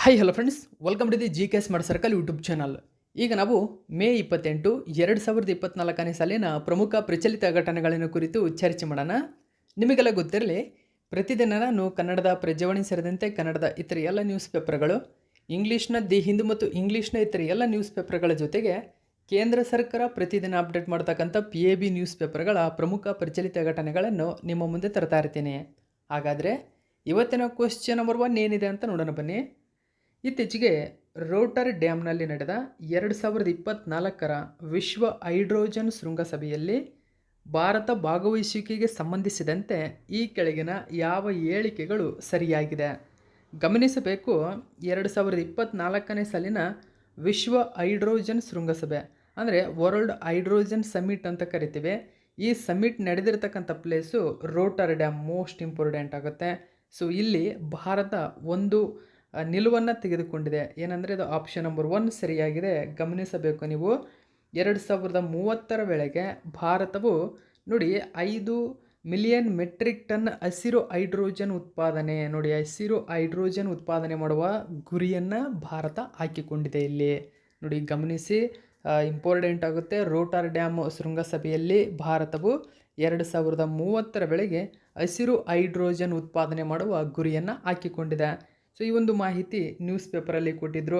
Hi hello friends, welcome to the G K smart circle YouTube channel. ಈಗ ನಾವು ಮೇ 28, 2024ನೇ ಸಾಲಿನ ಪ್ರಮುಖ ಪ್ರಚಲಿತ ಘಟನೆಗಳನ್ನು ಕುರಿತು ಚರ್ಚೆ ಮಾಡೋಣ. ನಿಮಗೆಲ್ಲ ಗೊತ್ತಿರಲಿ, ಪ್ರತಿದಿನ ನಾನು ಕನ್ನಡದ ಪ್ರಜಾವಾಣಿ ಸೇರಿದಂತೆ ಕನ್ನಡದ ಇತರ ಎಲ್ಲ ನ್ಯೂಸ್ ಪೇಪರ್ಗಳು, ಇಂಗ್ಲೀಷ್ನ ದಿ ಹಿಂದೂ ಮತ್ತು ಇಂಗ್ಲೀಷ್ನ ಇತರ ಎಲ್ಲ ನ್ಯೂಸ್ ಪೇಪರ್ಗಳ ಜೊತೆಗೆ ಕೇಂದ್ರ ಸರ್ಕಾರ ಪ್ರತಿದಿನ ಅಪ್ಡೇಟ್ ಮಾಡ್ತಕ್ಕಂಥ PAB ನ್ಯೂಸ್ ಪೇಪರ್ಗಳ ಪ್ರಮುಖ ಪ್ರಚಲಿತ ಘಟನೆಗಳನ್ನು ನಿಮ್ಮ ಮುಂದೆ ತರ್ತಾ ಇರ್ತೀನಿ. ಹಾಗಾದರೆ ಇವತ್ತಿನ ಕ್ವಶ್ಚನ್ ನಂಬರ್ 1 ಏನಿದೆ ಅಂತ ನೋಡೋಣ ಬನ್ನಿ. ಇತ್ತೀಚೆಗೆ ರೋಟರ್ ಡ್ಯಾಮ್ನಲ್ಲಿ ನಡೆದ 2024ರ ವಿಶ್ವ ಹೈಡ್ರೋಜನ್ ಶೃಂಗಸಭೆಯಲ್ಲಿ ಭಾರತ ಭಾಗವಹಿಸುವಿಕೆಗೆ ಸಂಬಂಧಿಸಿದಂತೆ ಈ ಕೆಳಗಿನ ಯಾವ ಹೇಳಿಕೆಗಳು ಸರಿಯಾಗಿದೆ? ಗಮನಿಸಬೇಕು, 2024ನೇ ಸಾಲಿನ ವಿಶ್ವ ಹೈಡ್ರೋಜನ್ ಶೃಂಗಸಭೆ ಅಂದರೆ ವರ್ಲ್ಡ್ ಹೈಡ್ರೋಜನ್ ಸಮಿಟ್ ಅಂತ ಕರಿತೀವಿ. ಈ ಸಮಿಟ್ ನಡೆದಿರ್ತಕ್ಕಂಥ place Rotterdam most important ಆಗುತ್ತೆ. ಸೊ ಇಲ್ಲಿ ಭಾರತ ಒಂದು ನಿಲುವನ್ನು ತೆಗೆದುಕೊಂಡಿದೆ. ಏನಂದರೆ ಇದು ಆಪ್ಷನ್ ನಂಬರ್ 1 ಸರಿಯಾಗಿದೆ. ಗಮನಿಸಬೇಕು ನೀವು, 2030ರ ವೇಳೆಗೆ ಭಾರತವು ನೋಡಿ 5 ಮಿಲಿಯನ್ ಮೆಟ್ರಿಕ್ ಟನ್ ಹಸಿರು ಹೈಡ್ರೋಜನ್ ಉತ್ಪಾದನೆ ಮಾಡುವ ಗುರಿಯನ್ನು ಭಾರತ ಹಾಕಿಕೊಂಡಿದೆ. ಇಲ್ಲಿ ನೋಡಿ ಗಮನಿಸಿ, ಇಂಪಾರ್ಟೆಂಟ್ ಆಗುತ್ತೆ. ರೋಟರ್ ಡ್ಯಾಮ್ ಶೃಂಗಸಭೆಯಲ್ಲಿ ಭಾರತವು 2030ರ ವೇಳೆಗೆ ಹಸಿರು ಹೈಡ್ರೋಜನ್ ಉತ್ಪಾದನೆ ಮಾಡುವ ಗುರಿಯನ್ನು ಹಾಕಿಕೊಂಡಿದೆ. ಸೊ ಈ ಒಂದು ಮಾಹಿತಿ ನ್ಯೂಸ್ ಪೇಪರಲ್ಲಿ ಕೊಟ್ಟಿದ್ದರು,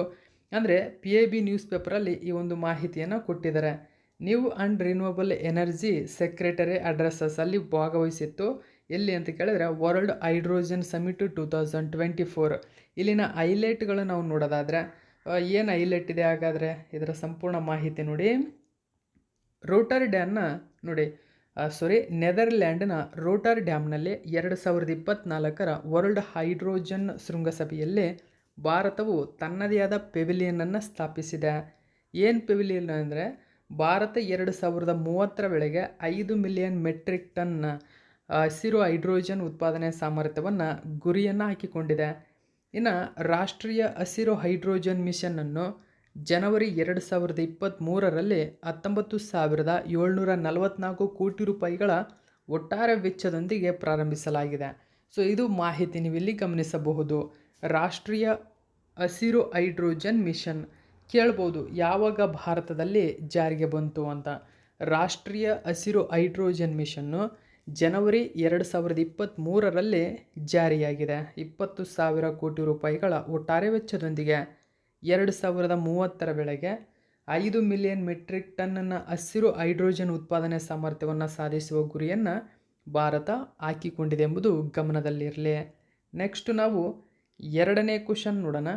ಅಂದರೆ PAB ನ್ಯೂಸ್ ಪೇಪರಲ್ಲಿ ಈ ಒಂದು ಮಾಹಿತಿಯನ್ನು ಕೊಟ್ಟಿದ್ದಾರೆ. New and renewable energy secretary addresses ಅಲ್ಲಿ ಭಾಗವಹಿಸಿತ್ತು. ಎಲ್ಲಿ ಅಂತ ಕೇಳಿದ್ರೆ ವರ್ಲ್ಡ್ ಹೈಡ್ರೋಜನ್ ಸಮಿಟ್ 2024. ಇಲ್ಲಿನ ಹೈಲೈಟ್ಗಳು ನಾವು ನೋಡೋದಾದರೆ ಏನು ಹೈಲೈಟ್ ಇದೆ ಹಾಗಾದರೆ ಇದರ ಸಂಪೂರ್ಣ ಮಾಹಿತಿ ನೋಡಿ. ರೋಟರ್ ಡ್ಯಾಮ್ನ ನೋಡಿ ನೆದರ್ಲ್ಯಾಂಡ್ನ ರೋಟರ್ ಡ್ಯಾಮ್ನಲ್ಲಿ 2024ರ ವರ್ಲ್ಡ್ ಹೈಡ್ರೋಜನ್ ಶೃಂಗಸಭೆಯಲ್ಲಿ ಭಾರತವು ತನ್ನದೇ ಆದ ಪೆವಿಲಿಯನನ್ನು ಸ್ಥಾಪಿಸಿದೆ. ಏನು ಪೆವಿಲಿಯನ್ ಅಂದರೆ ಭಾರತ 2030ರ ವೇಳೆಗೆ 5 ಮಿಲಿಯನ್ ಮೆಟ್ರಿಕ್ ಟನ್ ಹಸಿರು ಹೈಡ್ರೋಜನ್ ಉತ್ಪಾದನೆ ಸಾಮರ್ಥ್ಯವನ್ನು ಗುರಿಯನ್ನು ಹಾಕಿಕೊಂಡಿದೆ. ಇನ್ನು ರಾಷ್ಟ್ರೀಯ ಹಸಿರು ಹೈಡ್ರೋಜನ್ ಮಿಷನ್ನನ್ನು ಜನವರಿ 2023ರಲ್ಲಿ 19,744 ಕೋಟಿ ರೂಪಾಯಿಗಳ ಒಟ್ಟಾರೆ ವೆಚ್ಚದೊಂದಿಗೆ ಪ್ರಾರಂಭಿಸಲಾಗಿದೆ. ಸೊ ಇದು ಮಾಹಿತಿ ನೀವಿಲ್ಲಿ ಗಮನಿಸಬಹುದು. ರಾಷ್ಟ್ರೀಯ ಹಸಿರು ಹೈಡ್ರೋಜನ್ ಮಿಷನ್ ಕೇಳ್ಬೋದು, ಯಾವಾಗ ಭಾರತದಲ್ಲಿ ಜಾರಿಗೆ ಬಂತು ಅಂತ. ರಾಷ್ಟ್ರೀಯ ಹಸಿರು ಹೈಡ್ರೋಜನ್ ಮಿಷನ್ನು ಜನವರಿ 2023ರಲ್ಲಿ ಜಾರಿಯಾಗಿದೆ. 20,000 ಕೋಟಿ ರೂಪಾಯಿಗಳ ಒಟ್ಟಾರೆ ವೆಚ್ಚದೊಂದಿಗೆ 2030ರ ವೇಳೆಗೆ 5 ಮಿಲಿಯನ್ ಮೆಟ್ರಿಕ್ ಟನ್ನ ಹಸಿರು ಹೈಡ್ರೋಜನ್ ಉತ್ಪಾದನೆ ಸಾಮರ್ಥ್ಯವನ್ನು ಸಾಧಿಸುವ ಗುರಿಯನ್ನು ಭಾರತ ಹಾಕಿಕೊಂಡಿದೆ ಎಂಬುದು ಗಮನದಲ್ಲಿರಲಿ. ನೆಕ್ಸ್ಟ್ ನಾವು ಎರಡನೇ ಕ್ವಶನ್ ನೋಡೋಣ.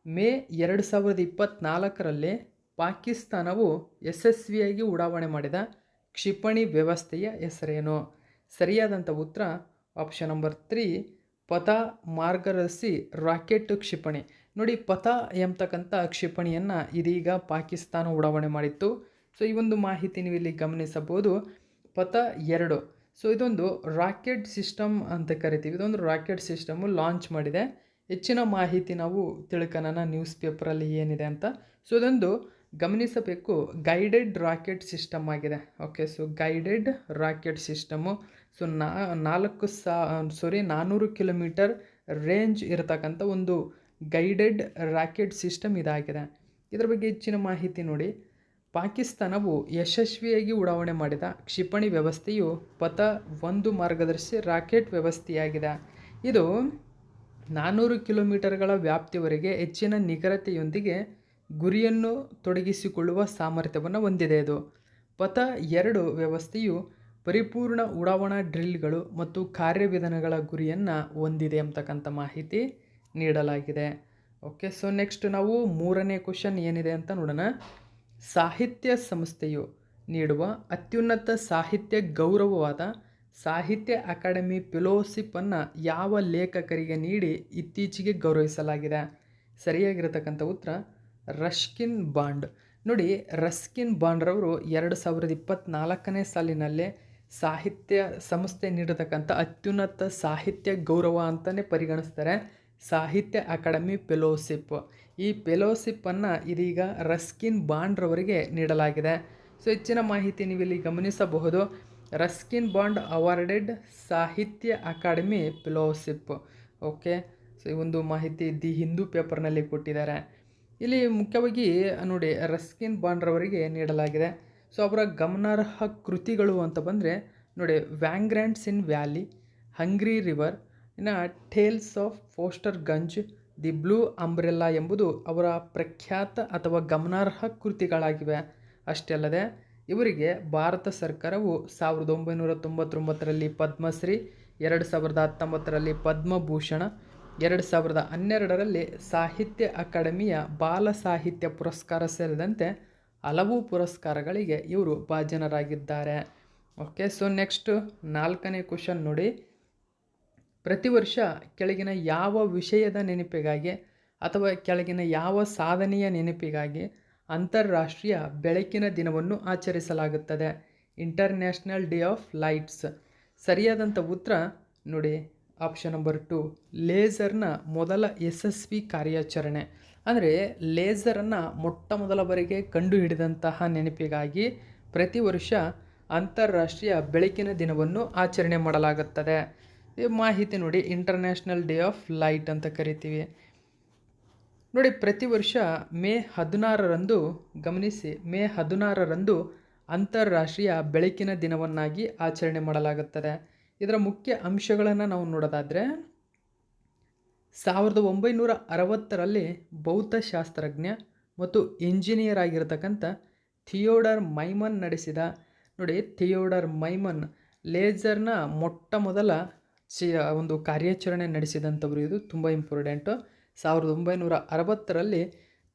ಮೇ 2024ರಲ್ಲಿ ಪಾಕಿಸ್ತಾನವು ಯಶಸ್ವಿಯಾಗಿ ಉಡಾವಣೆ ಮಾಡಿದ ಕ್ಷಿಪಣಿ ವ್ಯವಸ್ಥೆಯ ಹೆಸರೇನು? ಸರಿಯಾದಂಥ ಉತ್ತರ ಆಪ್ಷನ್ ನಂಬರ್ 3, ಪಥ ಮಾರ್ಗದರ್ಶಿ ರಾಕೆಟ್ ಕ್ಷಿಪಣಿ. ನೋಡಿ, ಪಥ ಎಂಬತಕ್ಕಂಥ ಕ್ಷಿಪಣಿಯನ್ನು ಇದೀಗ ಪಾಕಿಸ್ತಾನ ಉಡಾವಣೆ ಮಾಡಿತ್ತು. ಸೊ ಈ ಒಂದು ಮಾಹಿತಿ ನೀವು ಇಲ್ಲಿ ಗಮನಿಸಬಹುದು. ಪಥ 2, ಸೊ ಇದೊಂದು ರಾಕೆಟ್ ಸಿಸ್ಟಮ್ ಅಂತ ಕರಿತೀವಿ. ಇದೊಂದು ರಾಕೆಟ್ ಸಿಸ್ಟಮು ಲಾಂಚ್ ಮಾಡಿದೆ. ಹೆಚ್ಚಿನ ಮಾಹಿತಿ ನಾವು ತಿಳ್ಕೊಳ್ಳೋಣ ನ್ಯೂಸ್ ಪೇಪರಲ್ಲಿ ಏನಿದೆ ಅಂತ. ಸೊ ಇದೊಂದು ಗಮನಿಸಬೇಕು, ಗೈಡೆಡ್ ರಾಕೆಟ್ ಸಿಸ್ಟಮ್ ಆಗಿದೆ. Okay, so guided rocket system. So 400 kilometre range ಇರತಕ್ಕಂಥ ಒಂದು ಗೈಡೆಡ್ ರಾಕೆಟ್ ಸಿಸ್ಟಮ್ ಇದಾಗಿದೆ. ಇದರ ಬಗ್ಗೆ ಹೆಚ್ಚಿನ ಮಾಹಿತಿ ನೋಡಿ. ಪಾಕಿಸ್ತಾನವು ಯಶಸ್ವಿಯಾಗಿ ಉಡಾವಣೆ ಮಾಡಿದ ಕ್ಷಿಪಣಿ ವ್ಯವಸ್ಥೆಯು ಪಥ 1 ಮಾರ್ಗದರ್ಶಿ ರಾಕೆಟ್ ವ್ಯವಸ್ಥೆಯಾಗಿದೆ. ಇದು 400 ಕಿಲೋಮೀಟರ್ಗಳ ವ್ಯಾಪ್ತಿಯವರೆಗೆ ಹೆಚ್ಚಿನ ನಿಖರತೆಯೊಂದಿಗೆ ಗುರಿಯನ್ನು ತೊಡಗಿಸಿಕೊಳ್ಳುವ ಸಾಮರ್ಥ್ಯವನ್ನು ಹೊಂದಿದೆ. ಇದು ಪಥ 2 ವ್ಯವಸ್ಥೆಯು ಪರಿಪೂರ್ಣ ಉಡಾವಣಾ ಡ್ರಿಲ್ಗಳು ಮತ್ತು ಕಾರ್ಯವಿಧಾನಗಳ ಗುರಿಯನ್ನು ಹೊಂದಿದೆ ಎಂಬತಕ್ಕಂಥ ಮಾಹಿತಿ ನೀಡಲಾಗಿದೆ. ಓಕೆ, ಸೊ ನೆಕ್ಸ್ಟ್ ನಾವು ಮೂರನೇ ಕ್ವಶನ್ ಏನಿದೆ ಅಂತ ನೋಡೋಣ. ಸಾಹಿತ್ಯ ಸಂಸ್ಥೆಯು ನೀಡುವ ಅತ್ಯುನ್ನತ ಸಾಹಿತ್ಯ ಗೌರವವಾದ ಸಾಹಿತ್ಯ ಅಕಾಡೆಮಿ ಫೆಲೋಶಿಪ್ಪನ್ನು ಯಾವ ಲೇಖಕರಿಗೆ ನೀಡಿ ಇತ್ತೀಚೆಗೆ ಗೌರವಿಸಲಾಗಿದೆ? ಸರಿಯಾಗಿರತಕ್ಕಂಥ ಉತ್ತರ ರಸ್ಕಿನ್ ಬಾಂಡ್. ನೋಡಿ, ರಸ್ಕಿನ್ ಬಾಂಡ್ರವರು 2024ನೇ ಸಾಲಿನಲ್ಲಿ ಸಾಹಿತ್ಯ ಸಂಸ್ಥೆ ನೀಡತಕ್ಕಂಥ ಅತ್ಯುನ್ನತ ಸಾಹಿತ್ಯ ಗೌರವ ಅಂತಲೇ ಪರಿಗಣಿಸ್ತಾರೆ, ಸಾಹಿತ್ಯ ಅಕಾಡೆಮಿ ಫೆಲೋಶಿಪ್. ಈ ಫೆಲೋಶಿಪ್ಪನ್ನು ಇದೀಗ ರಸ್ಕಿನ್ ಬಾಂಡ್ರವರಿಗೆ ನೀಡಲಾಗಿದೆ. ಸೊ ಹೆಚ್ಚಿನ ಮಾಹಿತಿ ನೀವಿಲ್ಲಿ ಗಮನಿಸಬಹುದು. ರಸ್ಕಿನ್ ಬಾಂಡ್ ಅವಾರ್ಡೆಡ್ ಸಾಹಿತ್ಯ academy fellowship. Okay, so so ಈ ಒಂದು ಮಾಹಿತಿ ದಿ ಹಿಂದೂ ಪೇಪರ್ನಲ್ಲಿ ಕೊಟ್ಟಿದ್ದಾರೆ. ಇಲ್ಲಿ ಮುಖ್ಯವಾಗಿ ನೋಡಿ ರಸ್ಕಿನ್ ಬಾಂಡ್ರವರಿಗೆ ನೀಡಲಾಗಿದೆ. ಸೊ ಅವರ ಗಮನಾರ್ಹ ಕೃತಿಗಳು ಅಂತ ಬಂದರೆ ನೋಡಿ vagrants in valley, hungry river, ಇನ್ನು tales of Fosterganj, the blue umbrella ಎಂಬುದು ಅವರ ಪ್ರಖ್ಯಾತ ಅಥವಾ ಗಮನಾರ್ಹ ಕೃತಿಗಳಾಗಿವೆ. ಅಷ್ಟೇ ಅಲ್ಲದೆ ಇವರಿಗೆ ಭಾರತ ಸರ್ಕಾರವು 1999ರಲ್ಲಿ ಪದ್ಮಶ್ರೀ, 2019ರಲ್ಲಿ ಪದ್ಮಭೂಷಣ, 2012ರಲ್ಲಿ ಸಾಹಿತ್ಯ ಅಕಾಡೆಮಿಯ ಬಾಲ ಸಾಹಿತ್ಯ ಪುರಸ್ಕಾರ ಸೇರಿದಂತೆ ಹಲವು ಪುರಸ್ಕಾರಗಳಿಗೆ ಇವರು ಭಾಜನರಾಗಿದ್ದಾರೆ. ಓಕೆ, ಸೊ ನೆಕ್ಸ್ಟ್ 4ನೇ ಕ್ವಶನ್ ನೋಡಿ. ಪ್ರತಿ ವರ್ಷ ಕೆಳಗಿನ ಯಾವ ವಿಷಯದ ನೆನಪಿಗಾಗಿ ಅಥವಾ ಕೆಳಗಿನ ಯಾವ ಸಾಧನೆಯ ನೆನಪಿಗಾಗಿ ಅಂತಾರಾಷ್ಟ್ರೀಯ ಬೆಳಕಿನ ದಿನವನ್ನು ಆಚರಿಸಲಾಗುತ್ತದೆ? International day of lights. ಸರಿಯಾದಂಥ ಉತ್ತರ ನೋಡಿ ಆಪ್ಷನ್ ನಂಬರ್ 2, ಲೇಸರ್ನ ಮೊದಲ ಯಶಸ್ವಿ ಕಾರ್ಯಾಚರಣೆ. ಅಂದರೆ ಲೇಸರನ್ನು ಮೊಟ್ಟ ಮೊದಲ ಬಾರಿಗೆ ಕಂಡುಹಿಡಿದಂತಹ ನೆನಪಿಗಾಗಿ ಪ್ರತಿ ವರ್ಷ ಅಂತಾರಾಷ್ಟ್ರೀಯ ಬೆಳಕಿನ ದಿನವನ್ನು ಆಚರಣೆ ಮಾಡಲಾಗುತ್ತದೆ. ಈ ಮಾಹಿತಿ ನೋಡಿ ಇಂಟರ್ನ್ಯಾಷನಲ್ ಡೇ ಆಫ್ ಲೈಟ್ ಅಂತ ಕರಿತೀವಿ. ನೋಡಿ ಪ್ರತಿ ವರ್ಷ ಮೇ 16ರಂದು ಗಮನಿಸಿ, ಮೇ 16ರಂದು ಅಂತಾರಾಷ್ಟ್ರೀಯ ಬೆಳಕಿನ ದಿನವನ್ನಾಗಿ ಆಚರಣೆ ಮಾಡಲಾಗುತ್ತದೆ. ಇದರ ಮುಖ್ಯ ಅಂಶಗಳನ್ನು ನಾವು ನೋಡೋದಾದರೆ 1960ರಲ್ಲಿ ಭೌತಶಾಸ್ತ್ರಜ್ಞ ಮತ್ತು ಇಂಜಿನಿಯರ್ ಆಗಿರತಕ್ಕಂಥ ಥಿಯೋಡರ್ ಮೈಮನ್ ನಡೆಸಿದ ನೋಡಿ ಥಿಯೋಡರ್ ಮೈಮನ್ ಲೇಸರ್ನ ಮೊಟ್ಟ ಮೊದಲ ಒಂದು ಕಾರ್ಯಾಚರಣೆ ನಡೆಸಿದಂಥವರು. ಇದು ತುಂಬ ಇಂಪಾರ್ಟೆಂಟು. 1960ರಲ್ಲಿ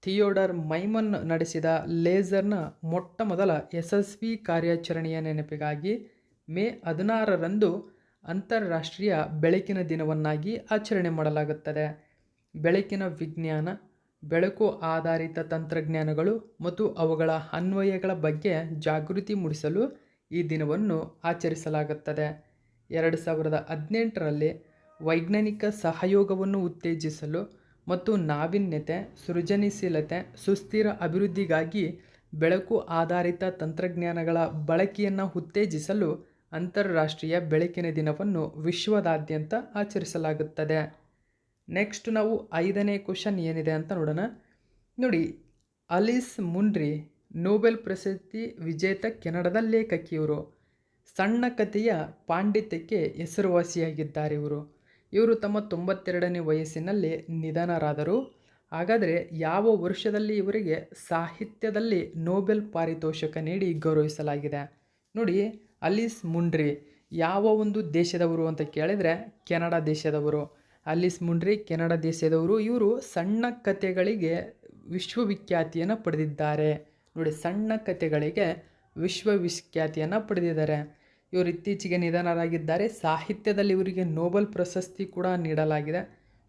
ಥಿಯೋಡರ್ ಮೈಮನ್ ನಡೆಸಿದ ಲೇಸರ್ನ ಮೊಟ್ಟ ಮೊದಲ ಯಶಸ್ವಿ ಕಾರ್ಯಾಚರಣೆಯ ನೆನಪಿಗಾಗಿ ಮೇ 16ರಂದು ಅಂತಾರಾಷ್ಟ್ರೀಯ ಬೆಳಕಿನ ದಿನವನ್ನಾಗಿ ಆಚರಣೆ ಮಾಡಲಾಗುತ್ತದೆ. ಬೆಳಕಿನ ವಿಜ್ಞಾನ, ಬೆಳಕು ಆಧಾರಿತ ತಂತ್ರಜ್ಞಾನಗಳು ಮತ್ತು ಅವುಗಳ ಅನ್ವಯಗಳ ಬಗ್ಗೆ ಜಾಗೃತಿ ಮೂಡಿಸಲು ಈ ದಿನವನ್ನು ಆಚರಿಸಲಾಗುತ್ತದೆ. 2018ರಲ್ಲಿ ವೈಜ್ಞಾನಿಕ ಸಹಯೋಗವನ್ನು ಉತ್ತೇಜಿಸಲು ಮತ್ತು ನಾವೀನ್ಯತೆ, ಸೃಜನಶೀಲತೆ, ಸುಸ್ಥಿರ ಅಭಿವೃದ್ಧಿಗಾಗಿ ಬೆಳಕು ಆಧಾರಿತ ತಂತ್ರಜ್ಞಾನಗಳ ಬಳಕೆಯನ್ನು ಉತ್ತೇಜಿಸಲು ಅಂತಾರಾಷ್ಟ್ರೀಯ ಬೆಳಕಿನ ದಿನವನ್ನು ವಿಶ್ವದಾದ್ಯಂತ ಆಚರಿಸಲಾಗುತ್ತದೆ. ನೆಕ್ಸ್ಟ್ ನಾವು 5ನೇ ಕ್ವಶನ್ ಏನಿದೆ ಅಂತ ನೋಡೋಣ. ನೋಡಿ ಅಲಿಸ್ ಮುನ್ರಿ ನೊಬೆಲ್ ಪ್ರಶಸ್ತಿ ವಿಜೇತ ಕೆನಡಾದ ಲೇಖಕಿಯವರು. ಸಣ್ಣ ಕಥೆಯ ಪಾಂಡಿತ್ಯಕ್ಕೆ ಹೆಸರುವಾಸಿಯಾಗಿದ್ದಾರೆ ಇವರು ತಮ್ಮ 92ನೇ ವಯಸ್ಸಿನಲ್ಲಿ ನಿಧನರಾದರು. ಹಾಗಾದರೆ ಯಾವ ವರ್ಷದಲ್ಲಿ ಇವರಿಗೆ ಸಾಹಿತ್ಯದಲ್ಲಿ ನೊಬೆಲ್ ಪಾರಿತೋಷಕ ನೀಡಿ ಗೌರವಿಸಲಾಗಿದೆ? ನೋಡಿ ಅಲಿಸ್ ಮುನ್ರಿ ಯಾವ ಒಂದು ದೇಶದವರು ಅಂತ ಕೇಳಿದರೆ ಕೆನಡಾ ದೇಶದವರು. ಅಲಿಸ್ ಮುನ್ರಿ ಕೆನಡಾ ದೇಶದವರು. ಇವರು ಸಣ್ಣ ಕಥೆಗಳಿಗೆ ವಿಶ್ವವಿಖ್ಯಾತಿಯನ್ನು ಪಡೆದಿದ್ದಾರೆ. ನೋಡಿ ಸಣ್ಣ ಕಥೆಗಳಿಗೆ ವಿಶ್ವವಿಖ್ಯಾತಿಯನ್ನು ಪಡೆದಿದ್ದಾರೆ. ಇವರು ಇತ್ತೀಚೆಗೆ ನಿಧನರಾಗಿದ್ದಾರೆ. ಸಾಹಿತ್ಯದಲ್ಲಿ ಇವರಿಗೆ ನೊಬೆಲ್ ಪ್ರಶಸ್ತಿ ಕೂಡ ನೀಡಲಾಗಿದೆ.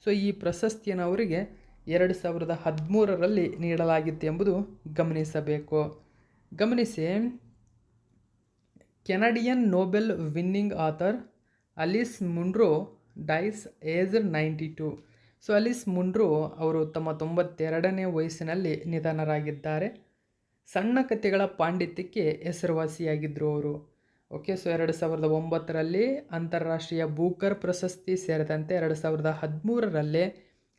ಸೊ ಈ ಪ್ರಶಸ್ತಿಯನ್ನು ಅವರಿಗೆ 2013ರಲ್ಲಿ ನೀಡಲಾಗಿತ್ತು ಎಂಬುದು ಗಮನಿಸಬೇಕು. ಗಮನಿಸಿ, Canadian Nobel winning author Alice Munro dies aged 92. So Alice Munro ಅವರು ತಮ್ಮ 92ನೇ ವಯಸ್ಸಿನಲ್ಲಿ ನಿಧನರಾಗಿದ್ದಾರೆ. ಸಣ್ಣ ಕಥೆಗಳ ಪಾಂಡಿತ್ಯಕ್ಕೆ ಹೆಸರುವಾಸಿಯಾಗಿದ್ದರು ಅವರು. ಓಕೆ, ಸೊ 2009ರಲ್ಲಿ ಅಂತಾರಾಷ್ಟ್ರೀಯ ಬೂಕರ್ ಪ್ರಶಸ್ತಿ ಸೇರಿದಂತೆ 2013ರಲ್ಲೇ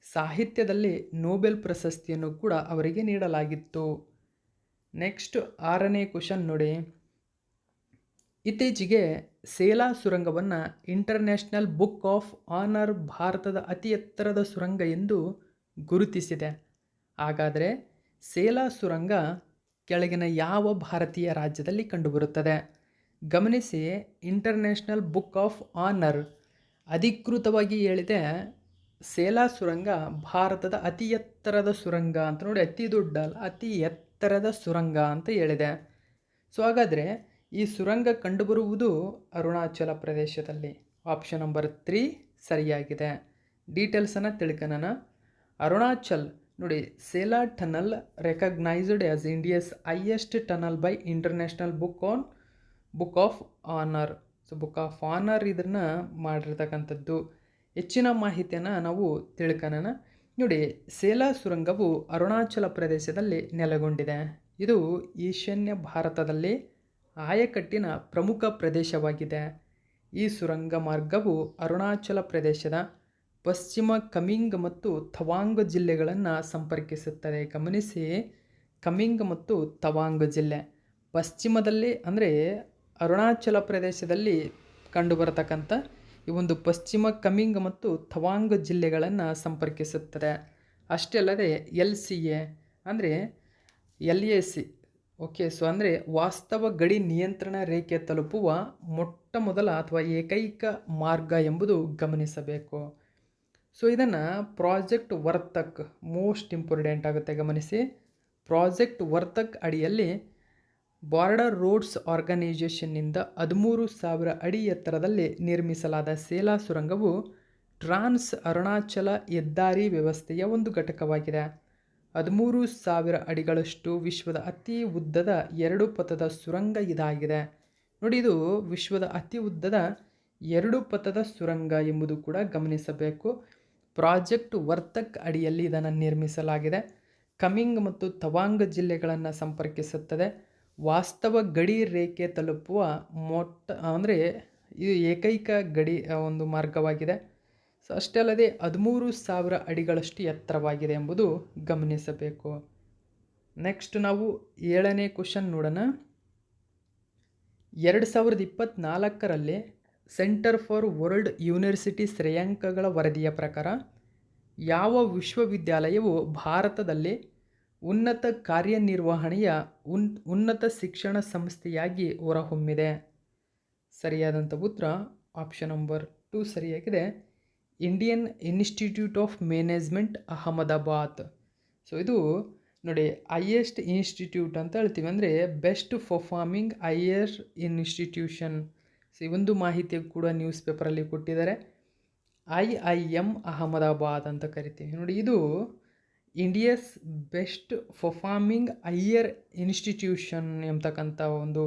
ಸಾಹಿತ್ಯದಲ್ಲಿ ನೊಬೆಲ್ ಪ್ರಶಸ್ತಿಯನ್ನು ಕೂಡ ಅವರಿಗೆ ನೀಡಲಾಗಿತ್ತು. ನೆಕ್ಸ್ಟ್ 6ನೇ ಕ್ವಶನ್ ನೋಡಿ. ಇತ್ತೀಚೆಗೆ Sela ಸುರಂಗವನ್ನು international book of honour ಭಾರತದ ಅತಿ ಎತ್ತರದ ಸುರಂಗ ಎಂದು ಗುರುತಿಸಿದೆ. ಹಾಗಾದರೆ ಸೇಲಾ ಸುರಂಗ ಕೆಳಗಿನ ಯಾವ ಭಾರತೀಯ ರಾಜ್ಯದಲ್ಲಿ ಕಂಡುಬರುತ್ತದೆ? ಗಮನಿಸಿ, ಇಂಟರ್ನ್ಯಾಷನಲ್ ಬುಕ್ ಆಫ್ ಆನರ್ ಅಧಿಕೃತವಾಗಿ ಹೇಳಿದೆ ಸೇಲಾ ಸುರಂಗ ಭಾರತದ ಅತಿ ಎತ್ತರದ ಸುರಂಗ ಅಂತ. ನೋಡಿ ಅತಿ ದೊಡ್ಡ ಅಲ್ಲ, ಅತಿ ಎತ್ತರದ ಸುರಂಗ ಅಂತ ಹೇಳಿದೆ. ಸೊ ಹಾಗಾದರೆ ಈ ಸುರಂಗ ಕಂಡುಬರುವುದು ಅರುಣಾಚಲ ಪ್ರದೇಶದಲ್ಲಿ. ಆಪ್ಷನ್ ನಂಬರ್ 3 ಸರಿಯಾಗಿದೆ. ಡೀಟೇಲ್ಸನ್ನು ತಿಳ್ಕೊಳ್ಳೋಣ. ಅರುಣಾಚಲ್ ನೋಡಿ Sela tunnel recognised as India's highest tunnel by international book of honour. So book of honour ಇದನ್ನು ಮಾಡಿರ್ತಕ್ಕಂಥದ್ದು. ಹೆಚ್ಚಿನ ಮಾಹಿತಿಯನ್ನು ನಾವು ತಿಳ್ಕೊಳ್ಳೋಣ. ನೋಡಿ ಸೇಲಾ ಸುರಂಗವು ಅರುಣಾಚಲ ಪ್ರದೇಶದಲ್ಲಿ ನೆಲೆಗೊಂಡಿದೆ. ಇದು ಈಶಾನ್ಯ ಭಾರತದಲ್ಲಿ ಆಯಕಟ್ಟಿನ ಪ್ರಮುಖ ಪ್ರದೇಶವಾಗಿದೆ. ಈ ಸುರಂಗ ಮಾರ್ಗವು ಅರುಣಾಚಲ ಪ್ರದೇಶದ ಪಶ್ಚಿಮ ಕಮಿಂಗ್ ಮತ್ತು ತವಾಂಗ್ ಜಿಲ್ಲೆಗಳನ್ನು ಸಂಪರ್ಕಿಸುತ್ತದೆ. ಗಮನಿಸಿ, ಕಮಿಂಗ್ ಮತ್ತು ತವಾಂಗ್ ಜಿಲ್ಲೆ ಪಶ್ಚಿಮದಲ್ಲಿ ಅಂದರೆ ಅರುಣಾಚಲ ಪ್ರದೇಶದಲ್ಲಿ ಕಂಡುಬರತಕ್ಕಂಥ ಈ ಒಂದು ಪಶ್ಚಿಮ ಕಮಿಂಗ್ ಮತ್ತು ತವಾಂಗ್ ಜಿಲ್ಲೆಗಳನ್ನು ಸಂಪರ್ಕಿಸುತ್ತದೆ. ಅಷ್ಟೇ ಅಲ್ಲದೆ LCA ಅಂದರೆ LAC ಓಕೆ. ಸೊ ಅಂದರೆ ವಾಸ್ತವ ಗಡಿ ನಿಯಂತ್ರಣ ರೇಖೆ ತಲುಪುವ ಮೊಟ್ಟ ಮೊದಲ ಅಥವಾ ಏಕೈಕ ಮಾರ್ಗ ಎಂಬುದು ಗಮನಿಸಬೇಕು. ಸೊ ಇದನ್ನು ಪ್ರಾಜೆಕ್ಟ್ ವರ್ತಕ್ ಮೋಸ್ಟ್ ಇಂಪಾರ್ಟೆಂಟ್ ಆಗುತ್ತೆ. ಗಮನಿಸಿ, ಪ್ರಾಜೆಕ್ಟ್ ವರ್ತಕ್ ಅಡಿಯಲ್ಲಿ ಬಾರ್ಡರ್ ರೋಡ್ಸ್ ಆರ್ಗನೈಜೇಷನ್ನಿಂದ 13,000 ಅಡಿ ಎತ್ತರದಲ್ಲಿ ನಿರ್ಮಿಸಲಾದ ಸೇಲಾ ಸುರಂಗವು ಟ್ರಾನ್ಸ್ ಅರುಣಾಚಲ ಹೆದ್ದಾರಿ ವ್ಯವಸ್ಥೆಯ ಒಂದು ಘಟಕವಾಗಿದೆ. 13,000 ಅಡಿಗಳಷ್ಟು ವಿಶ್ವದ ಅತಿ ಉದ್ದದ 2 ಪಥದ ಸುರಂಗ ಇದಾಗಿದೆ. ನೋಡಿ, ಇದು ವಿಶ್ವದ ಅತಿ ಉದ್ದದ 2 ಪಥದ ಸುರಂಗ ಎಂಬುದು ಕೂಡ ಗಮನಿಸಬೇಕು. ಪ್ರಾಜೆಕ್ಟ್ ವರ್ತಕ್ ಅಡಿಯಲ್ಲಿ ಇದನ್ನು ನಿರ್ಮಿಸಲಾಗಿದೆ. ಕಮಿಂಗ್ ಮತ್ತು ತವಾಂಗ್ ಜಿಲ್ಲೆಗಳನ್ನು ಸಂಪರ್ಕಿಸುತ್ತದೆ. ವಾಸ್ತವ ಗಡಿ ರೇಖೆ ತಲುಪುವ ಅಂದರೆ ಇದು ಏಕೈಕ ಗಡಿ ಒಂದು ಮಾರ್ಗವಾಗಿದೆ. ಸೊ ಅಷ್ಟೇ ಅಲ್ಲದೆ 13,000 ಅಡಿಗಳಷ್ಟು ಎತ್ತರವಾಗಿದೆ ಎಂಬುದು ಗಮನಿಸಬೇಕು. ನೆಕ್ಸ್ಟ್ ನಾವು 7ನೇ ಕ್ವಶನ್ ನೋಡೋಣ. 2024ರಲ್ಲಿ ಸೆಂಟರ್ ಫಾರ್ ವರ್ಲ್ಡ್ ಯೂನಿವರ್ಸಿಟಿ ಶ್ರೇಯಾಂಕಗಳ ವರದಿಯ ಪ್ರಕಾರ ಯಾವ ವಿಶ್ವವಿದ್ಯಾಲಯವು ಭಾರತದಲ್ಲಿ ಉನ್ನತ ಕಾರ್ಯನಿರ್ವಹಣೆಯ ಉನ್ನತ ಶಿಕ್ಷಣ ಸಂಸ್ಥೆಯಾಗಿ ಹೊರಹೊಮ್ಮಿದೆ? ಸರಿಯಾದಂಥ ಉತ್ತರ ಆಪ್ಷನ್ ನಂಬರ್ 2 ಸರಿಯಾಗಿದೆ. Indian institute of management Ahmedabad. So ಇದು ನೋಡಿ, ಹೈಯೆಸ್ಟ್ ಇನ್ಸ್ಟಿಟ್ಯೂಟ್ ಅಂತ ಹೇಳ್ತೀವಿ, ಅಂದರೆ best performing higher institution. So ಈ ಒಂದು ಮಾಹಿತಿ ಕೂಡ ನ್ಯೂಸ್ ಪೇಪರಲ್ಲಿ ಕೊಟ್ಟಿದ್ದಾರೆ. IIM ಅಹಮದಾಬಾದ್ ಅಂತ ಕರಿತೀವಿ. ನೋಡಿ, ಇದು India's best performing higher institution ಎಂಬತಕ್ಕಂಥ ಒಂದು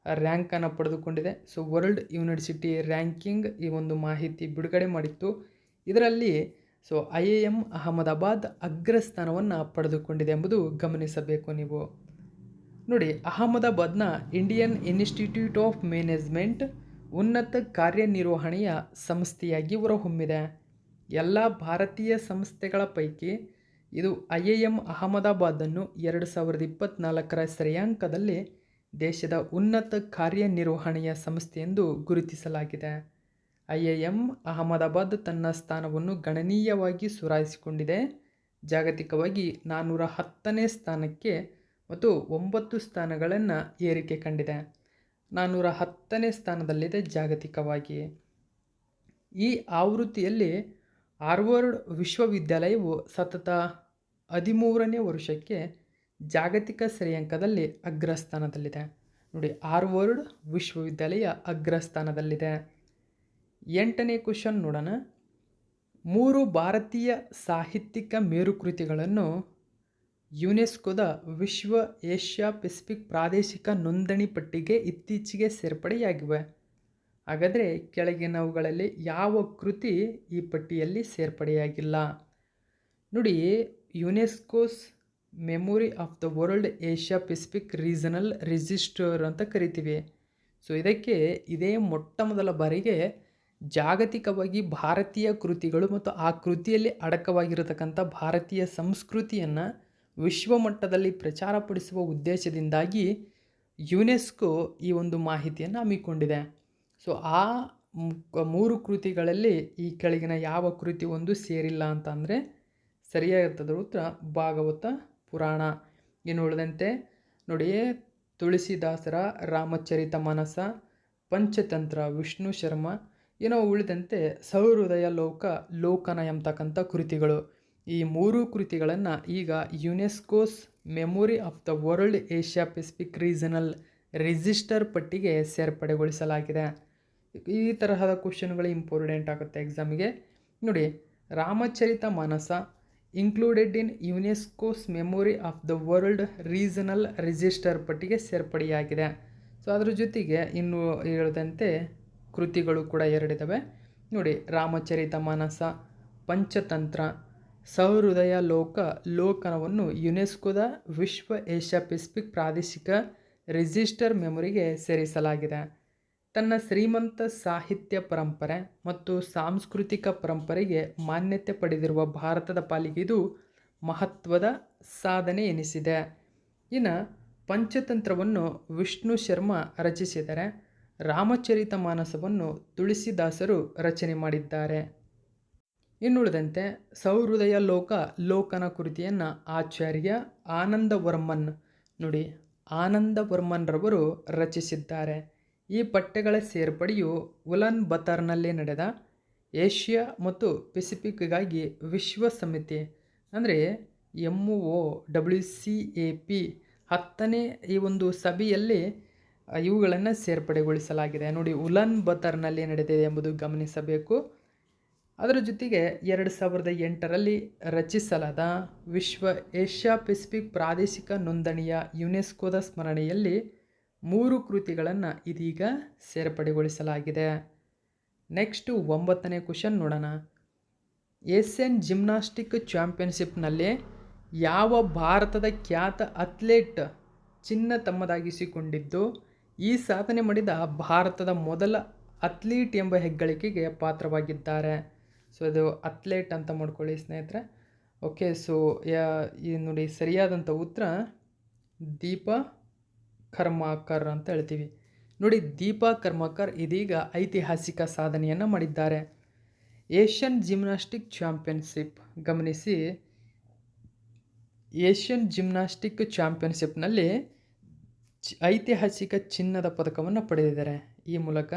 ರ್ಯಾಂಕನ್ನು ಪಡೆದುಕೊಂಡಿದೆ. ಸೊ ವರ್ಲ್ಡ್ ಯೂನಿವರ್ಸಿಟಿ ರ್ಯಾಂಕಿಂಗ್ ಈ ಒಂದು ಮಾಹಿತಿ ಬಿಡುಗಡೆ ಮಾಡಿತ್ತು. ಇದರಲ್ಲಿ ಸೊ IIM ಅಹಮದಾಬಾದ್ ಅಗ್ರಸ್ಥಾನವನ್ನು ಪಡೆದುಕೊಂಡಿದೆ ಎಂಬುದು ಗಮನಿಸಬೇಕು ನೀವು. ನೋಡಿ, ಅಹಮದಾಬಾದ್ನ ಇಂಡಿಯನ್ ಇನ್ಸ್ಟಿಟ್ಯೂಟ್ ಆಫ್ ಮ್ಯಾನೇಜ್ಮೆಂಟ್ ಉನ್ನತ ಕಾರ್ಯನಿರ್ವಹಣೆಯ ಸಂಸ್ಥೆಯಾಗಿ ಹೊರಹೊಮ್ಮಿದೆ. ಎಲ್ಲ ಭಾರತೀಯ ಸಂಸ್ಥೆಗಳ ಪೈಕಿ ಇದು IIM ಅಹಮದಾಬಾದನ್ನು 2024ರ ಶ್ರೇಯಾಂಕದಲ್ಲಿ ದೇಶದ ಉನ್ನತ ಕಾರ್ಯನಿರ್ವಹಣೆಯ ಸಂಸ್ಥೆ ಎಂದು ಗುರುತಿಸಲಾಗಿದೆ. IIM ಅಹಮದಾಬಾದ್ ತನ್ನ ಸ್ಥಾನವನ್ನು ಗಣನೀಯವಾಗಿ ಸುಧಾರಿಸಿಕೊಂಡಿದೆ. ಜಾಗತಿಕವಾಗಿ 410ನೇ ಸ್ಥಾನಕ್ಕೆ ಮತ್ತು 9 ಸ್ಥಾನಗಳನ್ನು ಏರಿಕೆ ಕಂಡಿದೆ. 410ನೇ ಸ್ಥಾನದಲ್ಲಿದೆ ಜಾಗತಿಕವಾಗಿ. ಈ ಆವೃತ್ತಿಯಲ್ಲಿ ಹಾರ್ವರ್ಡ್ ವಿಶ್ವವಿದ್ಯಾಲಯವು ಸತತ 13ನೇ ವರ್ಷಕ್ಕೆ ಜಾಗತಿಕ ಶ್ರೇಯಾಂಕದಲ್ಲಿ ಅಗ್ರಸ್ಥಾನದಲ್ಲಿದೆ. ನೋಡಿ, ಹಾರ್ವರ್ಡ್ ವಿಶ್ವವಿದ್ಯಾಲಯ ಅಗ್ರಸ್ಥಾನದಲ್ಲಿದೆ. 8ನೇ ಕ್ವಶನ್ ನೋಡೋಣ. 3 ಭಾರತೀಯ ಸಾಹಿತ್ಯಿಕ ಮೇರುಕೃತಿಗಳನ್ನು ಯುನೆಸ್ಕೋದ ವಿಶ್ವ ಏಷ್ಯಾ ಪೆಸಿಫಿಕ್ ಪ್ರಾದೇಶಿಕ ನೋಂದಣಿ ಪಟ್ಟಿಗೆ ಇತ್ತೀಚೆಗೆ ಸೇರ್ಪಡೆಯಾಗಿವೆ. ಹಾಗಾದರೆ ಕೆಳಗಿನವುಗಳಲ್ಲಿ ಯಾವ ಕೃತಿ ಈ ಪಟ್ಟಿಯಲ್ಲಿ ಸೇರ್ಪಡೆಯಾಗಿಲ್ಲ? ನೋಡಿ, UNESCO's memory of the world Asia Pacific regional register ಅಂತ ಕರಿತೀವಿ. ಸೊ ಇದಕ್ಕೆ ಇದೇ ಮೊಟ್ಟ ಮೊದಲ ಬಾರಿಗೆ ಜಾಗತಿಕವಾಗಿ ಭಾರತೀಯ ಕೃತಿಗಳು ಮತ್ತು ಆ ಕೃತಿಯಲ್ಲಿ ಅಡಕವಾಗಿರತಕ್ಕಂಥ ಭಾರತೀಯ ಸಂಸ್ಕೃತಿಯನ್ನು ವಿಶ್ವಮಟ್ಟದಲ್ಲಿ ಪ್ರಚಾರಪಡಿಸುವ ಉದ್ದೇಶದಿಂದಾಗಿ ಯುನೆಸ್ಕೋ ಈ ಒಂದು ಮಾಹಿತಿಯನ್ನು ಹಮ್ಮಿಕೊಂಡಿದೆ. ಸೊ ಆ 3 ಕೃತಿಗಳಲ್ಲಿ ಈ ಕೆಳಗಿನ ಯಾವ ಕೃತಿ ಒಂದು ಸೇರಿಲ್ಲ ಅಂತ ಅಂದರೆ ಸರಿಯಾಗಿರ್ತದ ಉತ್ತರ ಭಾಗವತ ಪುರಾಣ. ಇನ್ನು ಉಳಿದಂತೆ ನೋಡಿ, ತುಳಸಿದಾಸರ ರಾಮಚರಿತ ಮಾನಸ, ಪಂಚತಂತ್ರ ವಿಷ್ಣು ಶರ್ಮ, ಏನೋ ಉಳಿದಂತೆ ಸಹೃದಯ ಲೋಕನ ಎಂಬತಕ್ಕಂಥ ಕೃತಿಗಳು. ಈ 3 ಕೃತಿಗಳನ್ನು ಈಗ UNESCO's memory of the world Asia Pacific regional register ಪಟ್ಟಿಗೆ ಸೇರ್ಪಡೆಗೊಳಿಸಲಾಗಿದೆ. ಈ ತರಹದ ಕ್ವಶನ್ಗಳು ಇಂಪಾರ್ಟೆಂಟ್ ಆಗುತ್ತೆ ಎಕ್ಸಾಮಿಗೆ. ನೋಡಿ, Ramcharitmanas included in UNESCO's memory of the world regional register ಪಟ್ಟಿಗೆ ಸೇರ್ಪಡೆಯಾಗಿದೆ. ಸೊ ಅದರ ಜೊತೆಗೆ ಇನ್ನು ಹೇಳಿದಂತೆ ಕೃತಿಗಳು ಕೂಡ 2 ಇದ್ದಾವೆ. ನೋಡಿ, ರಾಮಚರಿತ ಮಾನಸ, ಪಂಚತಂತ್ರ, ಸಹೃದಯ ಲೋಕನವನ್ನು ಯುನೆಸ್ಕೋದ ವಿಶ್ವ ಏಷ್ಯಾ ಪೆಸಿಫಿಕ್ ಪ್ರಾದೇಶಿಕ ರಿಜಿಸ್ಟರ್ ಮೆಮೊರಿಗೆ ಸೇರಿಸಲಾಗಿದೆ. ತನ್ನ ಶ್ರೀಮಂತ ಸಾಹಿತ್ಯ ಪರಂಪರೆ ಮತ್ತು ಸಾಂಸ್ಕೃತಿಕ ಪರಂಪರೆಗೆ ಮಾನ್ಯತೆ ಪಡೆದಿರುವ ಭಾರತದ ಪಾಲಿಗೆ ಇದು ಮಹತ್ವದ ಸಾಧನೆ ಎನಿಸಿದೆ. ಇನ್ನು ಪಂಚತಂತ್ರವನ್ನು ವಿಷ್ಣು ಶರ್ಮಾ ರಚಿಸಿದರೆ, ರಾಮಚರಿತ ಮಾನಸವನ್ನು ತುಳಸಿದಾಸರು ರಚನೆ ಮಾಡಿದ್ದಾರೆ. ಇನ್ನುಳಿದಂತೆ ಸಹೃದಯ ಲೋಕನ ಕೃತಿಯನ್ನು ಆಚಾರ್ಯ ಆನಂದವರ್ಮನ್ ನೋಡಿ ಆನಂದವರ್ಮನ್ರವರು ರಚಿಸಿದ್ದಾರೆ. ಈ ಪಠ್ಯಗಳ ಸೇರ್ಪಡೆಯು ಉಲನ್ ಬತರ್ನಲ್ಲಿ ನಡೆದ ಏಷ್ಯಾ ಮತ್ತು ಪೆಸಿಫಿಕ್ಗಾಗಿ ವಿಶ್ವ ಸಮಿತಿ ಅಂದರೆ MOWCAP 10ನೇ ಈ ಒಂದು ಸಭೆಯಲ್ಲಿ ಇವುಗಳನ್ನು ಸೇರ್ಪಡೆಗೊಳಿಸಲಾಗಿದೆ. ನೋಡಿ, ಉಲನ್ ಬತರ್ನಲ್ಲಿ ನಡೆದಿದೆ ಎಂಬುದು ಗಮನಿಸಬೇಕು. ಅದರ ಜೊತೆಗೆ 2008ರಲ್ಲಿ ರಚಿಸಲಾದ ವಿಶ್ವ ಏಷ್ಯಾ ಪೆಸಿಫಿಕ್ ಪ್ರಾದೇಶಿಕ ನೋಂದಣಿಯ ಯುನೆಸ್ಕೋದ ಸ್ಮರಣೆಯಲ್ಲಿ 3 ಕೃತಿಗಳನ್ನು ಇದೀಗ ಸೇರ್ಪಡೆಗೊಳಿಸಲಾಗಿದೆ. ನೆಕ್ಸ್ಟು 9ನೇ ಕ್ವಶನ್ ನೋಡೋಣ. ಏಷ್ಯನ್ ಜಿಮ್ನಾಸ್ಟಿಕ್ ಚಾಂಪಿಯನ್ಶಿಪ್ನಲ್ಲಿ ಯಾವ ಭಾರತದ ಖ್ಯಾತ ಅಥ್ಲೇಟ್ ಚಿನ್ನ ತಮ್ಮದಾಗಿಸಿಕೊಂಡಿದ್ದು, ಈ ಸಾಧನೆ ಮಾಡಿದ ಭಾರತದ ಮೊದಲ ಅಥ್ಲೀಟ್ ಎಂಬ ಹೆಗ್ಗಳಿಕೆಗೆ ಪಾತ್ರವಾಗಿದ್ದಾರೆ? ಸೊ ಇದು ಅಥ್ಲೇಟ್ ಅಂತ ಮಾಡ್ಕೊಳ್ಳಿ ಸ್ನೇಹಿತರೆ. ಓಕೆ, ಸೊ ಈ ನೋಡಿ ಸರಿಯಾದಂಥ ಉತ್ತರ ದೀಪಾ ಕರ್ಮಾಕರ್ ಅಂತ ಹೇಳ್ತೀವಿ. ನೋಡಿ, ದೀಪಾ ಕರ್ಮಾಕರ್ ಇದೀಗ ಐತಿಹಾಸಿಕ ಸಾಧನೆಯನ್ನು ಮಾಡಿದ್ದಾರೆ. ಏಷ್ಯನ್ ಜಿಮ್ನಾಸ್ಟಿಕ್ ಚಾಂಪಿಯನ್ಶಿಪ್ ಗಮನಿಸಿ, ಏಷ್ಯನ್ ಜಿಮ್ನಾಸ್ಟಿಕ್ ಚಾಂಪಿಯನ್ಶಿಪ್ನಲ್ಲಿ ಐತಿಹಾಸಿಕ ಚಿನ್ನದ ಪದಕವನ್ನು ಪಡೆದಿದ್ದಾರೆ. ಈ ಮೂಲಕ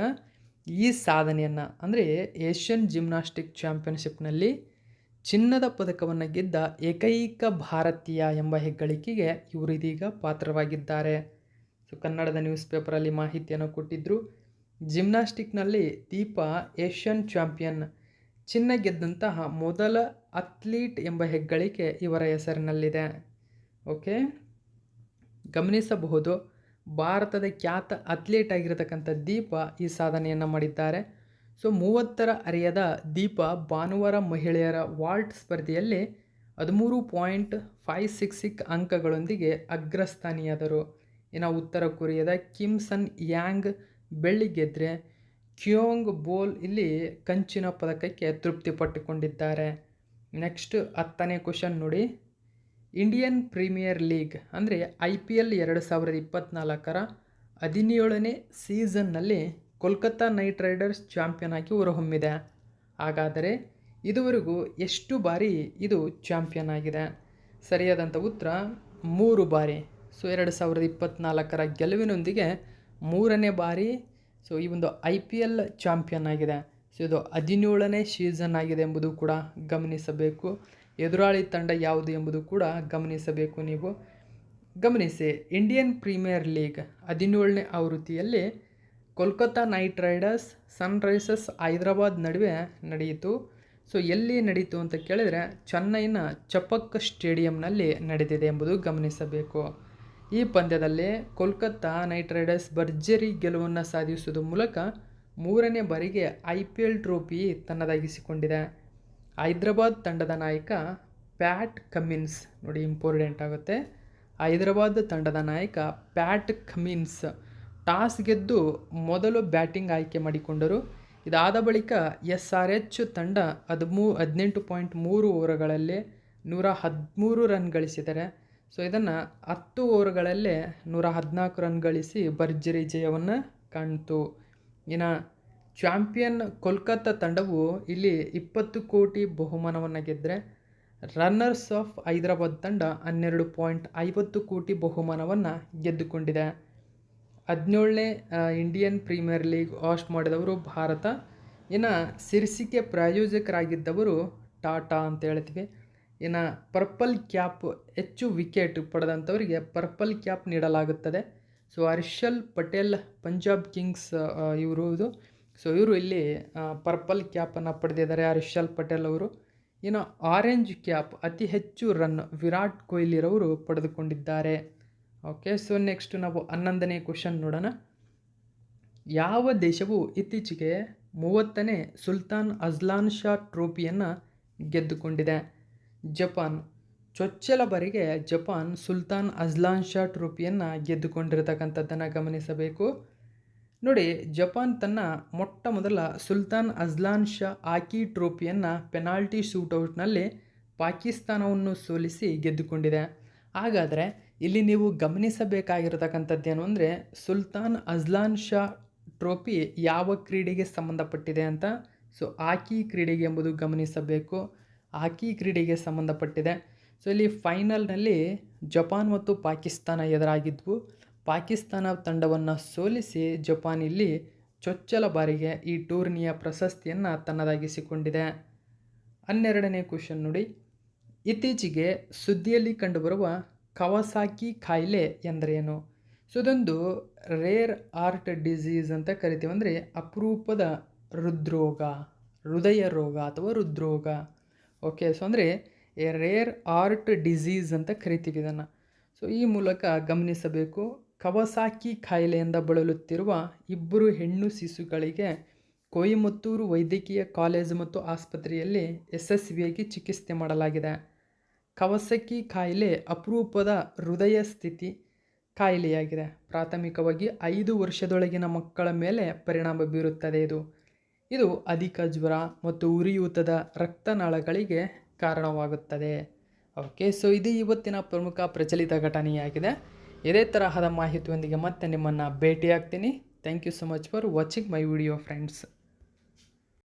ಈ ಸಾಧನೆಯನ್ನು ಅಂದರೆ ಏಷ್ಯನ್ ಜಿಮ್ನಾಸ್ಟಿಕ್ ಚಾಂಪಿಯನ್ಶಿಪ್ನಲ್ಲಿ ಚಿನ್ನದ ಪದಕವನ್ನು ಗೆದ್ದ ಏಕೈಕ ಭಾರತೀಯ ಎಂಬ ಹೆಗ್ಗಳಿಕೆಗೆ ಇವರು ಇದೀಗ ಪಾತ್ರವಾಗಿದ್ದಾರೆ. ಸೊ ಕನ್ನಡದ ನ್ಯೂಸ್ ಪೇಪರಲ್ಲಿ ಮಾಹಿತಿಯನ್ನು ಕೊಟ್ಟಿದ್ದರು. ಜಿಮ್ನಾಸ್ಟಿಕ್ನಲ್ಲಿ ದೀಪಾ ಏಷ್ಯನ್ ಚಾಂಪಿಯನ್ ಚಿನ್ನ ಗೆದ್ದಂತಹ ಮೊದಲ ಅಥ್ಲೀಟ್ ಎಂಬ ಹೆಗ್ಗಳಿಕೆ ಇವರ ಹೆಸರಿನಲ್ಲಿದೆ. ಓಕೆ, ಗಮನಿಸಬಹುದು, ಭಾರತದ ಖ್ಯಾತ ಅಥ್ಲೀಟ್ ಆಗಿರತಕ್ಕಂಥ ದೀಪಾ ಈ ಸಾಧನೆಯನ್ನು ಮಾಡಿದ್ದಾರೆ. ಸೊ 30ರ ಹರೆಯದ ದೀಪಾ ಭಾನುವಾರ ಮಹಿಳೆಯರ ವಾಲ್ಟ್ ಸ್ಪರ್ಧೆಯಲ್ಲಿ 13.566 ಅಂಕಗಳೊಂದಿಗೆ ಅಗ್ರಸ್ಥಾನಿಯಾದರು. ಇನ್ನು ಉತ್ತರ ಕೊರಿಯಾದ ಕಿಮ್ ಸನ್ ಯಾಂಗ್ ಬೆಳ್ಳಿ ಗೆದ್ದರೆ ಕ್ಯೋಂಗ್ ಬೋಲ್ ಇಲ್ಲಿ ಕಂಚಿನ ಪದಕಕ್ಕೆ ತೃಪ್ತಿಪಟ್ಟುಕೊಂಡಿದ್ದಾರೆ. ನೆಕ್ಸ್ಟ್ 10ನೇ ಕ್ವಶನ್ ನೋಡಿ. ಇಂಡಿಯನ್ ಪ್ರೀಮಿಯರ್ ಲೀಗ್ ಅಂದರೆ IPL 2024ರ 17ನೇ ಸೀಸನ್ನಲ್ಲಿ ಕೋಲ್ಕತ್ತಾ ನೈಟ್ ರೈಡರ್ಸ್ ಚಾಂಪಿಯನ್ ಆಗಿ ಹೊರಹೊಮ್ಮಿದೆ. ಹಾಗಾದರೆ ಇದುವರೆಗೂ ಎಷ್ಟು ಬಾರಿ ಇದು ಚಾಂಪಿಯನ್ ಆಗಿದೆ? ಸರಿಯಾದಂಥ ಉತ್ತರ 3 ಬಾರಿ. ಸೊ 2024ರ ಗೆಲುವಿನೊಂದಿಗೆ 3ನೇ ಬಾರಿ ಸೊ ಈ ಒಂದು IPL ಚಾಂಪಿಯನ್ ಆಗಿದೆ. ಸೊ ಇದು 17ನೇ ಸೀಸನ್ ಆಗಿದೆ ಎಂಬುದು ಕೂಡ ಗಮನಿಸಬೇಕು. ಎದುರಾಳಿ ತಂಡ ಯಾವುದು ಎಂಬುದು ಕೂಡ ಗಮನಿಸಬೇಕು. ನೀವು ಗಮನಿಸಿ, ಇಂಡಿಯನ್ ಪ್ರೀಮಿಯರ್ ಲೀಗ್ 17ನೇ ಆವೃತ್ತಿಯಲ್ಲಿ Kolkata Knight Riders Sunrisers Hyderabad ನಡುವೆ ನಡೆಯಿತು. ಸೊ ಎಲ್ಲಿ ನಡೀತು ಅಂತ ಕೇಳಿದರೆ ಚೆನ್ನೈನ ಚಪಕ್ ಸ್ಟೇಡಿಯಂನಲ್ಲಿ ನಡೆದಿದೆ ಎಂಬುದು ಗಮನಿಸಬೇಕು. ಈ ಪಂದ್ಯದಲ್ಲಿ ಕೋಲ್ಕತ್ತಾ ನೈಟ್ ರೈಡರ್ಸ್ ಭರ್ಜರಿ ಗೆಲುವನ್ನು ಸಾಧಿಸುವುದರ ಮೂಲಕ 3ನೇ ಬಾರಿಗೆ IPL ಟ್ರೋಫಿ ತನ್ನದಾಗಿಸಿಕೊಂಡಿದೆ. ಹೈದರಾಬಾದ್ ತಂಡದ ನಾಯಕ ಪ್ಯಾಟ್ ಕಮಿನ್ಸ್ ನೋಡಿ, ಇಂಪಾರ್ಟೆಂಟ್ ಆಗುತ್ತೆ. ಹೈದರಾಬಾದ್ ತಂಡದ ನಾಯಕ ಪ್ಯಾಟ್ ಕಮಿನ್ಸ್ ಟಾಸ್ ಗೆದ್ದು ಮೊದಲು ಬ್ಯಾಟಿಂಗ್ ಆಯ್ಕೆ ಮಾಡಿಕೊಂಡರು. ಇದಾದ ಬಳಿಕ SRH ತಂಡ 18.3 ಓವರ್ಗಳಲ್ಲಿ 113 ರನ್ ಗಳಿಸಿದ್ದಾರೆ. ಸೊ ಇದನ್ನು 10 ಓವರ್ಗಳಲ್ಲೇ 114 ರನ್ ಗಳಿಸಿ ಭರ್ಜರಿ ಜಯವನ್ನು ಕಾಣ್ತು. ಇನ್ನು ಚಾಂಪಿಯನ್ ಕೋಲ್ಕತ್ತಾ ತಂಡವು ಇಲ್ಲಿ 20 ಕೋಟಿ ಬಹುಮಾನವನ್ನು ಗೆದ್ದರೆ, ರನ್ನರ್ಸ್ ಆಫ್ ಹೈದರಾಬಾದ್ ತಂಡ 12.50 ಕೋಟಿ ಬಹುಮಾನವನ್ನು ಗೆದ್ದುಕೊಂಡಿದೆ. 17ನೇ ಇಂಡಿಯನ್ ಪ್ರೀಮಿಯರ್ ಲೀಗ್ ಹೋಸ್ಟ್ ಮಾಡಿದವರು ಭಾರತ. ಇನ್ನು ಶೀರ್ಷಿಕೆ ಪ್ರಾಯೋಜಕರಾಗಿದ್ದವರು ಟಾಟಾ ಅಂತ ಹೇಳ್ತೀವಿ. ಇನ್ನು ಪರ್ಪಲ್ ಕ್ಯಾಪ್ ಹೆಚ್ಚು ವಿಕೆಟ್ ಪಡೆದಂಥವರಿಗೆ ಪರ್ಪಲ್ ಕ್ಯಾಪ್ ನೀಡಲಾಗುತ್ತದೆ. ಸೊ ಹರ್ಷಲ್ ಪಟೇಲ್ ಪಂಜಾಬ್ ಕಿಂಗ್ಸ್ ಇವರು ಸೊ ಇವರು ಇಲ್ಲಿ ಪರ್ಪಲ್ ಕ್ಯಾಪನ್ನು ಪಡೆದಿದ್ದಾರೆ, ಹರ್ಷಲ್ ಪಟೇಲ್ ಅವರು. ಇನ್ನು ಆರೆಂಜ್ ಕ್ಯಾಪ್ ಅತಿ ಹೆಚ್ಚು ರನ್ ವಿರಾಟ್ ಕೊಹ್ಲಿರವರು ಪಡೆದುಕೊಂಡಿದ್ದಾರೆ. ಓಕೆ, ಸೊ ನೆಕ್ಸ್ಟ್ ನಾವು 11ನೇ ಕ್ವಶನ್ ನೋಡೋಣ. ಯಾವ ದೇಶವು ಇತ್ತೀಚೆಗೆ 30ನೇ ಸುಲ್ತಾನ್ ಅಜ್ಲಾನ್ ಶಾ ಟ್ರೋಫಿಯನ್ನು ಗೆದ್ದುಕೊಂಡಿದೆ? ಜಪಾನ್. ಚೊಚ್ಚಲ ಬಾರಿಗೆ ಜಪಾನ್ ಸುಲ್ತಾನ್ ಅಜ್ಲಾನ್ ಶಾ ಟ್ರೋಫಿಯನ್ನು ಗೆದ್ದುಕೊಂಡಿರತಕ್ಕಂಥದ್ದನ್ನು ಗಮನಿಸಬೇಕು. ನೋಡಿ, ಜಪಾನ್ ತನ್ನ ಮೊಟ್ಟ ಮೊದಲ ಸುಲ್ತಾನ್ ಅಜ್ಲಾನ್ ಶಾ ಹಾಕಿ ಟ್ರೋಫಿಯನ್ನು ಪೆನಾಲ್ಟಿ ಶೂಟೌಟ್ನಲ್ಲಿ ಪಾಕಿಸ್ತಾನವನ್ನು ಸೋಲಿಸಿ ಗೆದ್ದುಕೊಂಡಿದೆ. ಹಾಗಾದರೆ ಇಲ್ಲಿ ನೀವು ಗಮನಿಸಬೇಕಾಗಿರತಕ್ಕಂಥದ್ದೇನು ಅಂದರೆ, ಸುಲ್ತಾನ್ ಅಜ್ಲಾನ್ ಶಾ ಟ್ರೋಫಿ ಯಾವ ಕ್ರೀಡೆಗೆ ಸಂಬಂಧಪಟ್ಟಿದೆ ಅಂತ. ಸೊ ಹಾಕಿ ಕ್ರೀಡೆಗೆ ಎಂಬುದು ಗಮನಿಸಬೇಕು. ಹಾಕಿ ಕ್ರೀಡೆಗೆ ಸಂಬಂಧಪಟ್ಟಿದೆ. ಸೊ ಇಲ್ಲಿ ಫೈನಲ್ನಲ್ಲಿ ಜಪಾನ್ ಮತ್ತು ಪಾಕಿಸ್ತಾನ ಎದುರಾಗಿದ್ವು. ಪಾಕಿಸ್ತಾನ ತಂಡವನ್ನು ಸೋಲಿಸಿ ಜಪಾನ್ ಇಲ್ಲಿ ಚೊಚ್ಚಲ ಬಾರಿಗೆ ಈ ಟೂರ್ನಿಯ ಪ್ರಶಸ್ತಿಯನ್ನು ತನ್ನದಾಗಿಸಿಕೊಂಡಿದೆ. 12ನೇ ಕ್ವೆಶ್ಚನ್ ನೋಡಿ, ಇತ್ತೀಚೆಗೆ ಸುದ್ದಿಯಲ್ಲಿ ಕಂಡುಬರುವ ಕವಾಸಾಕಿ ಕಾಯಿಲೆ ಎಂದರೇನು? ಸೊ ಇದೊಂದು ರೇರ್ ಆರ್ಟ್ ಡಿಸೀಸ್ ಅಂತ ಕರಿತೀವಿ. ಅಂದರೆ ಅಪರೂಪದ ಹೃದಯ ರೋಗ ಅಥವಾ ಹೃದ್ರೋಗ. ಓಕೆ, ಸೊ ಅಂದರೆ ಎ ರೇರ್ ಆರ್ಟ್ ಡಿಸೀಸ್ ಅಂತ ಕರಿತೀವಿ ಇದನ್ನು. ಸೊ ಈ ಮೂಲಕ ಗಮನಿಸಬೇಕು. ಕವಾಸಾಕಿ ಕಾಯಿಲೆಯಿಂದ ಬಳಲುತ್ತಿರುವ 2 ಹೆಣ್ಣು ಶಿಶುಗಳಿಗೆ ಕೊಯಮತ್ತೂರು ವೈದ್ಯಕೀಯ ಕಾಲೇಜು ಮತ್ತು ಆಸ್ಪತ್ರೆಯಲ್ಲಿ ಯಶಸ್ವಿಯಾಗಿ ಚಿಕಿತ್ಸೆ ಮಾಡಲಾಗಿದೆ. ಕವಾಸಾಕಿ ಕಾಯಿಲೆ ಅಪರೂಪದ ಹೃದಯ ಸ್ಥಿತಿ ಕಾಯಿಲೆಯಾಗಿದೆ. ಪ್ರಾಥಮಿಕವಾಗಿ 5 ವರ್ಷದೊಳಗಿನ ಮಕ್ಕಳ ಮೇಲೆ ಪರಿಣಾಮ ಬೀರುತ್ತದೆ. ಇದು ಅಧಿಕ ಜ್ವರ ಮತ್ತು ಉರಿಯೂತದ ರಕ್ತನಾಳಗಳಿಗೆ ಕಾರಣವಾಗುತ್ತದೆ. ಓಕೆ, ಸೊ ಇದು ಇವತ್ತಿನ ಪ್ರಮುಖ ಪ್ರಚಲಿತ ಘಟನೆಯಾಗಿದೆ. ಇದೇ ತರಹದ ಮಾಹಿತಿಯೊಂದಿಗೆ ಮತ್ತೆ ನಿಮ್ಮನ್ನು ಭೇಟಿಯಾಗ್ತೀನಿ. Thank you so much for watching my video friends.